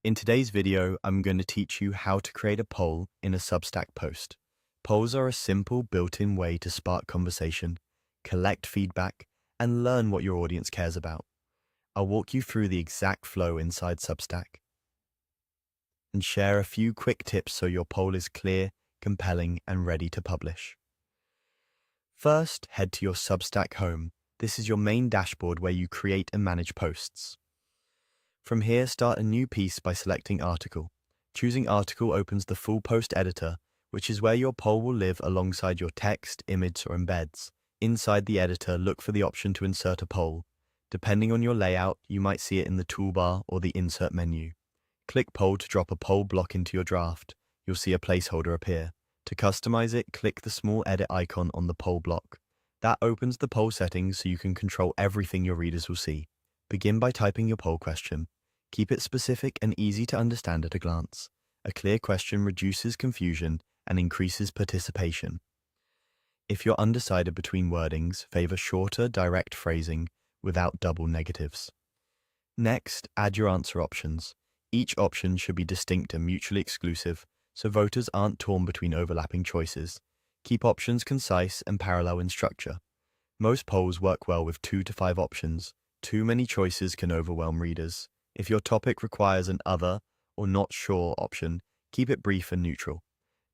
In today's video, I'm going to teach you how to create a poll in a Substack post. Polls are a simple built-in way to spark conversation, collect feedback, and learn what your audience cares about. I'll walk you through the exact flow inside Substack and share a few quick tips so your poll is clear, compelling, and ready to publish. First, head to your Substack home. This is your main dashboard where you create and manage posts. From here, start a new piece by selecting Article. Choosing Article opens the full post editor, which is where your poll will live alongside your text, image, or embeds. Inside the editor, look for the option to insert a poll. Depending on your layout, you might see it in the toolbar or the insert menu. Click Poll to drop a poll block into your draft. You'll see a placeholder appear. To customize it, click the small edit icon on the poll block. That opens the poll settings so you can control everything your readers will see. Begin by typing your poll question. Keep it specific and easy to understand at a glance. A clear question reduces confusion and increases participation. If you're undecided between wordings, favor shorter, direct phrasing without double negatives. Next, add your answer options. Each option should be distinct and mutually exclusive, so voters aren't torn between overlapping choices. Keep options concise and parallel in structure. Most polls work well with 2 to 5 options. Too many choices can overwhelm readers. If your topic requires an other or not sure option, keep it brief and neutral.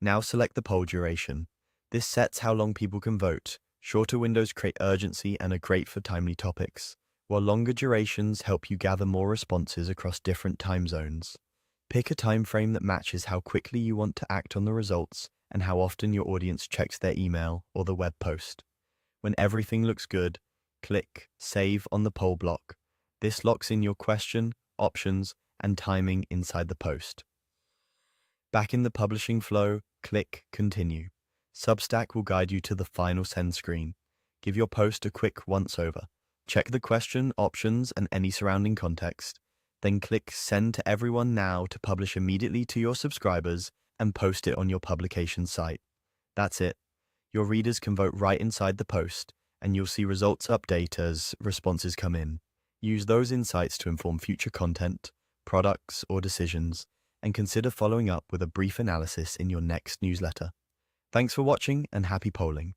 Now select the poll duration. This sets how long people can vote. Shorter windows create urgency and are great for timely topics, while longer durations help you gather more responses across different time zones. Pick a time frame that matches how quickly you want to act on the results and how often your audience checks their email or the web post. When everything looks good, click Save on the poll block. This locks in your question, options, and timing inside the post. Back in the publishing flow, click Continue. Substack will guide you to the final send screen. Give your post a quick once-over. Check the question, options, and any surrounding context. Then click Send to everyone now to publish immediately to your subscribers and post it on your publication site. That's it. Your readers can vote right inside the post, and you'll see results update as responses come in. Use those insights to inform future content, products, or decisions, and consider following up with a brief analysis in your next newsletter. Thanks for watching and happy polling.